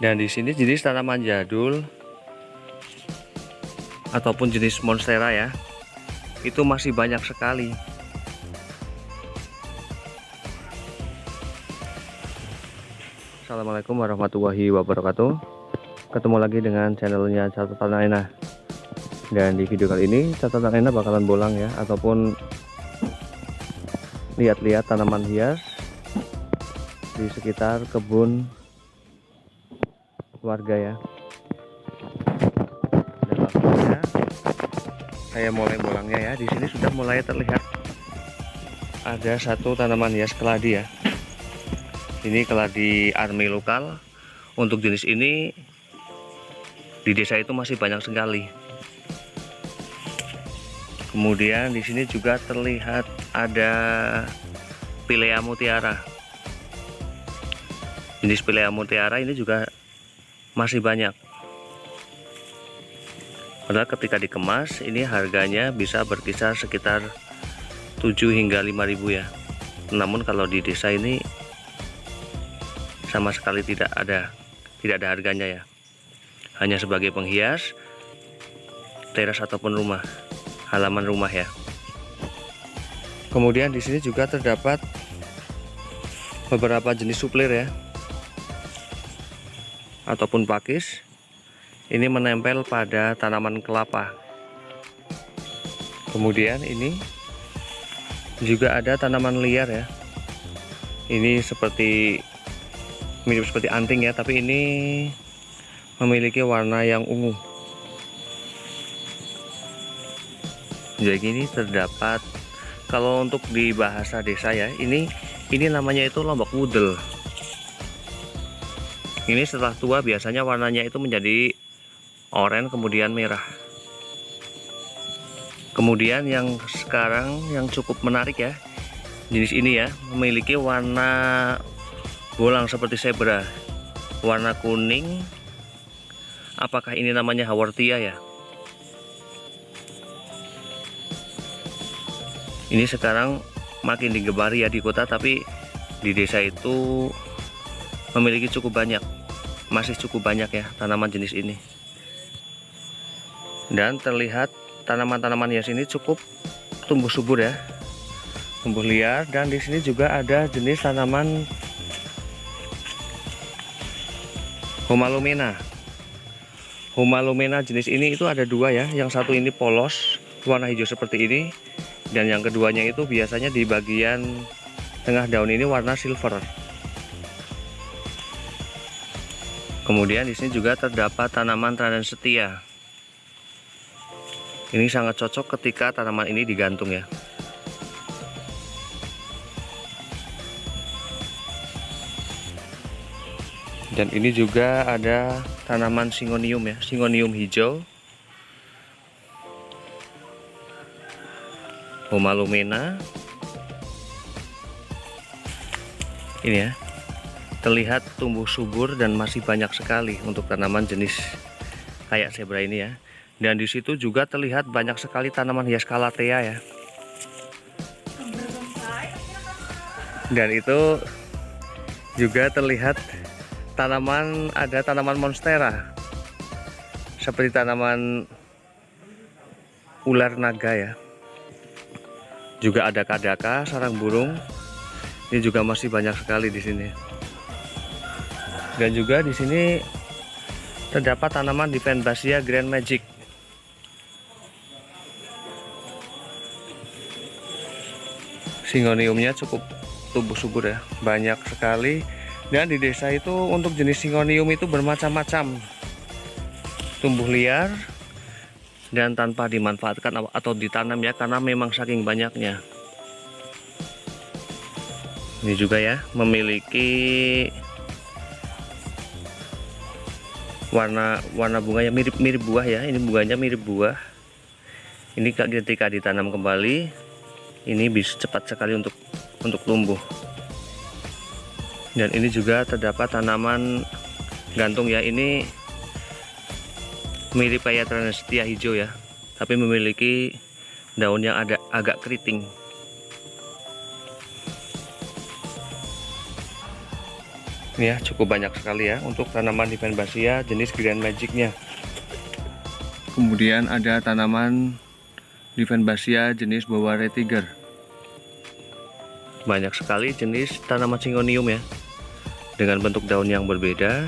Dan di sini jenis tanaman jadul ataupun jenis monstera ya, itu masih banyak sekali. Assalamualaikum warahmatullahi wabarakatuh. Ketemu lagi dengan channelnya Catatan Aina. Dan di video kali ini Catatan Aina bakalan bolang ya, ataupun lihat-lihat tanaman hias di sekitar kebun warga ya. Dan langsung saja saya mulai bolangnya ya. Di sini sudah mulai terlihat ada satu tanaman hias keladi ya. Ini keladi army lokal. Untuk jenis ini di desa itu masih banyak sekali. Kemudian di sini juga terlihat ada Pilea mutiara. Jenis Pilea mutiara ini juga masih banyak. Padahal ketika dikemas ini harganya bisa berkisar sekitar 7 hingga 5.000 ya. Namun kalau di desa ini sama sekali tidak ada harganya ya. Hanya sebagai penghias teras ataupun rumah, halaman rumah ya. Kemudian di sini juga terdapat beberapa jenis suplir ya, ataupun pakis. Ini menempel pada tanaman kelapa. Kemudian ini juga ada tanaman liar ya. Ini mirip seperti anting ya, tapi ini memiliki warna yang ungu. Jadi ini terdapat, kalau untuk di bahasa desa ya, ini namanya itu lombok wudel. Ini setelah tua biasanya warnanya itu menjadi oranye kemudian merah. Kemudian yang sekarang yang cukup menarik ya, jenis ini ya memiliki warna bolang seperti zebra, warna kuning. Apakah ini namanya haworthia ya? Ini sekarang makin digemari ya di kota, tapi di desa itu memiliki cukup banyak, masih cukup banyak ya tanaman jenis ini. Dan terlihat tanaman-tanaman hias ini cukup tumbuh subur ya, tumbuh liar. Dan di sini juga ada jenis tanaman Humalumena. Humalumena jenis ini itu ada dua ya. Yang satu ini polos, warna hijau seperti ini. Dan yang keduanya itu biasanya di bagian tengah daun ini warna silver. Kemudian di sini juga terdapat tanaman Teradan setia. Ini sangat cocok ketika tanaman ini digantung ya. Dan ini juga ada tanaman Syngonium ya, Syngonium hijau, Humalumena. Ini ya, terlihat tumbuh subur dan masih banyak sekali untuk tanaman jenis kayak zebra ini ya. Dan di situ juga terlihat banyak sekali tanaman hias calathea ya. Dan itu juga terlihat ada tanaman monstera seperti tanaman ular naga ya. Juga ada kadaka, sarang burung. Ini juga masih banyak sekali di sini. Dan juga di sini terdapat tanaman Dieffenbasia Grand Magic. Syngoniumnya cukup tumbuh subur ya, banyak sekali. Dan di desa itu untuk jenis Syngonium itu bermacam-macam, tumbuh liar dan tanpa dimanfaatkan atau ditanam ya, karena memang saking banyaknya. Ini juga ya memiliki warna bunganya mirip buah ya. Ini bunganya mirip buah. Ini ketika ditanam kembali ini bisa cepat sekali untuk tumbuh. Dan ini juga terdapat tanaman gantung ya. Ini mirip kayak Teradan setia hijau ya, tapi memiliki daun yang agak keriting. Ini ya, cukup banyak sekali ya untuk tanaman Divenbasia jenis Grand Magic-nya. Kemudian ada tanaman Divenbasia jenis Baware Tiger. Banyak sekali jenis tanaman Syngonium ya, dengan bentuk daun yang berbeda.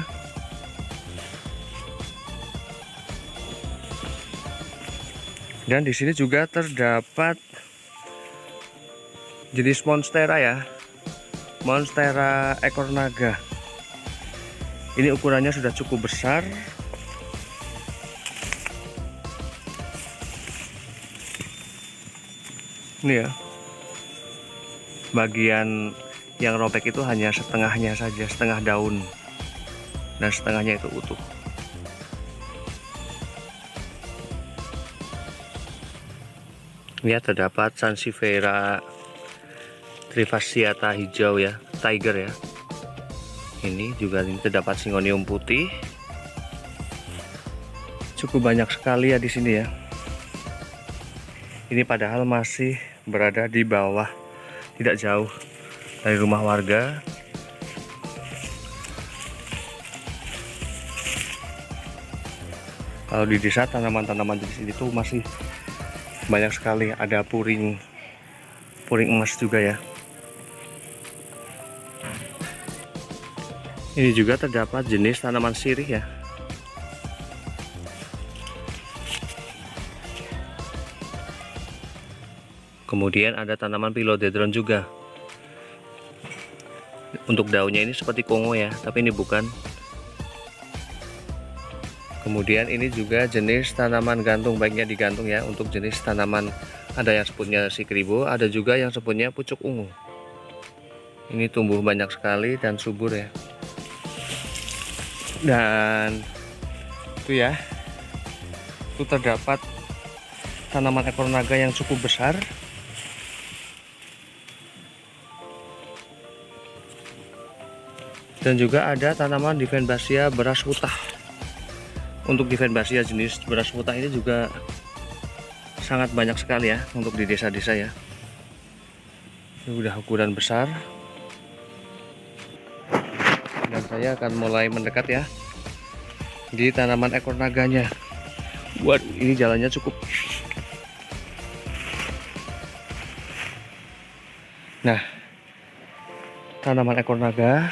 Dan di sini juga terdapat jenis Monstera ya, Monstera ekor naga. Ini ukurannya sudah cukup besar. Ini ya, bagian yang robek itu hanya setengahnya saja, setengah daun, dan setengahnya itu utuh. Ya, terdapat Sansevieria trifasciata hijau ya, tiger ya. Ini juga terdapat Syngonium putih. Cukup banyak sekali ya di sini ya. Ini padahal masih berada di bawah, tidak jauh dari rumah warga. Kalau di desa tanaman-tanaman jenis ini tuh masih banyak sekali. Ada puring emas juga ya. Ini juga terdapat jenis tanaman sirih ya. Kemudian ada tanaman Philodendron juga. Untuk daunnya ini seperti kongo ya, tapi ini bukan. Kemudian ini juga jenis tanaman gantung, baiknya digantung ya. Untuk jenis tanaman ada yang sebutnya sikribo, ada juga yang sebutnya pucuk ungu. Ini tumbuh banyak sekali dan subur ya. Dan itu ya, itu terdapat tanaman ekor naga yang cukup besar. Dan juga ada tanaman Divenbasia beras wutah. Untuk Divenbasia jenis beras wutah ini juga sangat banyak sekali ya untuk di desa-desa ya. Ini udah ukuran besar. Dan saya akan mulai mendekat ya di tanaman ekor naganya. Waduh, ini jalannya cukup. Nah, tanaman ekor naga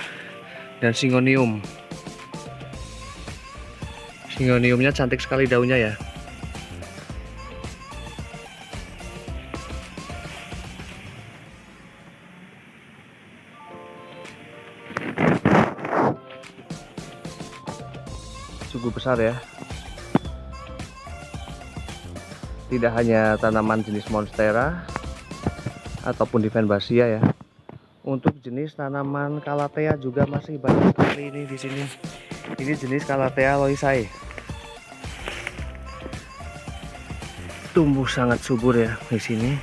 dan Syngonium. Syngoniumnya cantik sekali daunnya ya. Cukup besar ya. Tidak hanya tanaman jenis Monstera ataupun Divenbasia ya. Untuk jenis tanaman Calathea juga masih banyak sekali ini di sini. Ini jenis Calathea loisai. Tumbuh sangat subur ya di sini.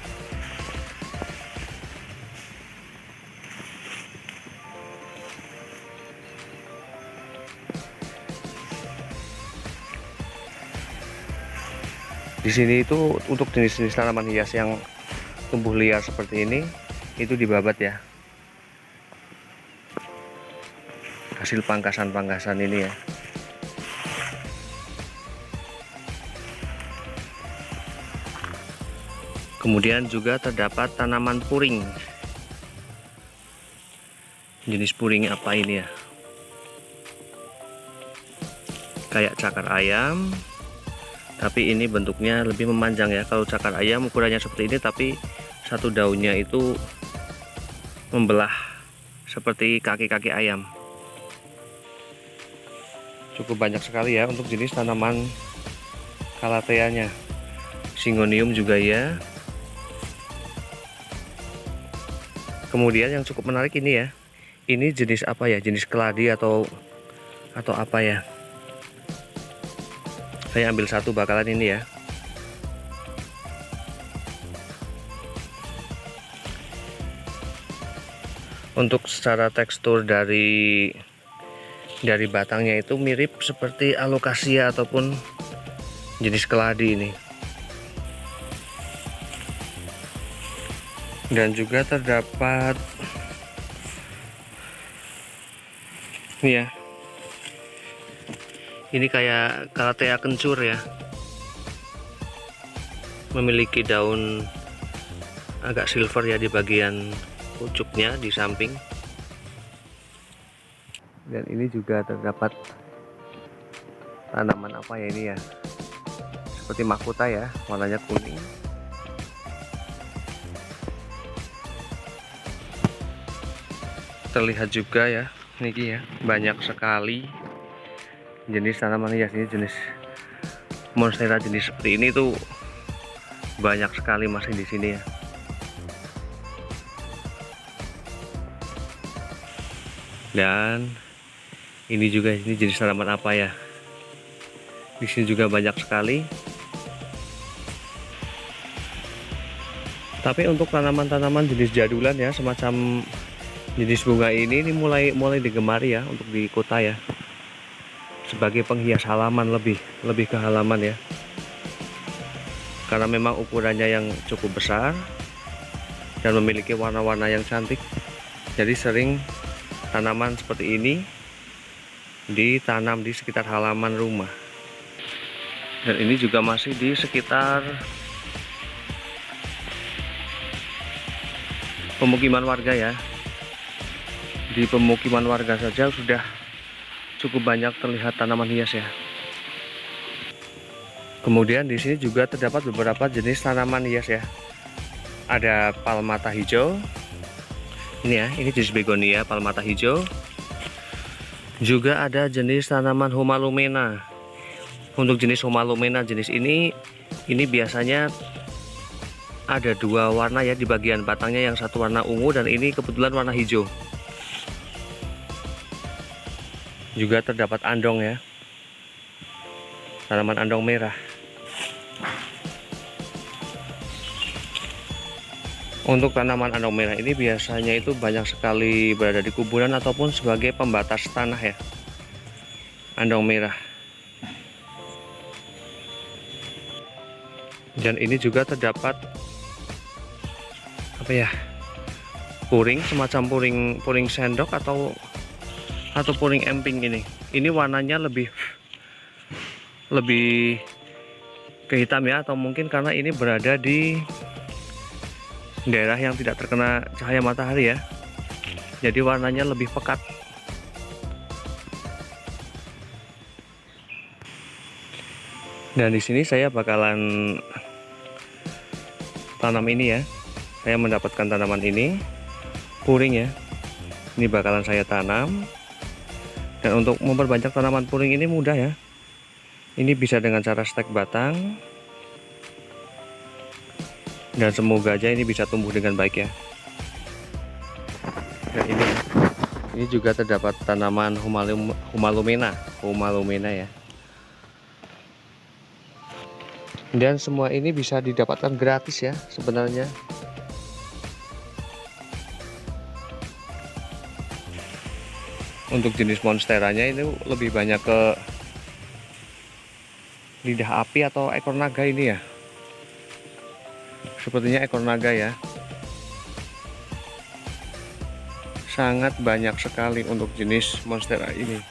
Di sini itu untuk jenis-jenis tanaman hias yang tumbuh liar seperti ini, itu dibabat ya. Hasil pangkasan-pangkasan ini ya. Kemudian juga terdapat tanaman puring. Jenis puring apa ini ya? Kayak cakar ayam, tapi ini bentuknya lebih memanjang ya. Kalau cakar ayam ukurannya seperti ini, tapi satu daunnya itu membelah seperti kaki-kaki ayam. Cukup banyak sekali ya untuk jenis tanaman Calatheanya. Syngonium juga ya. Kemudian yang cukup menarik ini ya. Ini jenis apa ya? Jenis keladi atau apa ya? Saya ambil satu bakalan ini ya. Untuk secara tekstur dari batangnya itu mirip seperti alocasia ataupun jenis keladi ini. Dan juga terdapat Ini ya, ini kayak Calathea kencur ya, memiliki daun agak silver ya di bagian pucuknya di samping. Dan ini juga terdapat tanaman apa ya ini ya, seperti mahkota ya, warnanya kuning. Terlihat juga ya, ini ya, banyak sekali jenis tanaman hias. Ini jenis monstera jenis seperti ini tuh banyak sekali masih di sini ya. Dan ini juga, ini jenis tanaman apa ya, di sini juga banyak sekali. Tapi untuk tanaman-tanaman jenis jadulan ya, semacam jenis bunga ini mulai digemari ya untuk di kota ya, sebagai penghias halaman, lebih ke halaman ya, karena memang ukurannya yang cukup besar dan memiliki warna-warna yang cantik. Jadi sering tanaman seperti ini ditanam di sekitar halaman rumah. Dan ini juga masih di sekitar pemukiman warga ya. Di pemukiman warga saja sudah cukup banyak terlihat tanaman hias ya. Kemudian di sini juga terdapat beberapa jenis tanaman hias ya. Ada palmata hijau. Ini ya, ini jenis begonia palmata hijau. Juga ada jenis tanaman Homalomena. Untuk jenis Homalomena jenis ini biasanya ada dua warna ya di bagian batangnya, yang satu warna ungu dan ini kebetulan warna hijau. Juga terdapat andong ya, tanaman andong merah. Untuk tanaman andong merah ini biasanya itu banyak sekali berada di kuburan ataupun sebagai pembatas tanah ya, andong merah. Dan ini juga terdapat apa ya, puring, semacam puring sendok atau puring emping ini. Ini warnanya lebih ke hitam ya, atau mungkin karena ini berada di daerah yang tidak terkena cahaya matahari ya, jadi warnanya lebih pekat. Dan di sini saya bakalan tanam ini ya. Saya mendapatkan tanaman ini, puring ya. Ini bakalan saya tanam. Dan untuk memperbanyak tanaman puring ini mudah ya. Ini bisa dengan cara stek batang. Dan semoga aja ini bisa tumbuh dengan baik ya. Dan ini juga terdapat tanaman Homalomena ya. Dan semua ini bisa didapatkan gratis ya sebenarnya. Untuk jenis monsteranya ini lebih banyak ke lidah api atau ekor naga ini ya. Sepertinya ekor naga ya. Sangat banyak sekali untuk jenis monstera ini.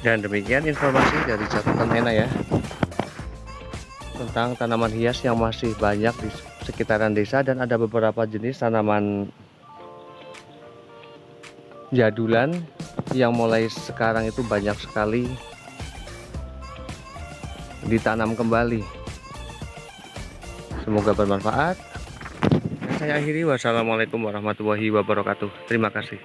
Dan demikian informasi dari catatan Hena ya, tentang tanaman hias yang masih banyak di sekitaran desa. Dan ada beberapa jenis tanaman jadulan yang mulai sekarang itu banyak sekali ditanam kembali. Semoga bermanfaat. Saya akhiri, wassalamualaikum warahmatullahi wabarakatuh. Terima kasih.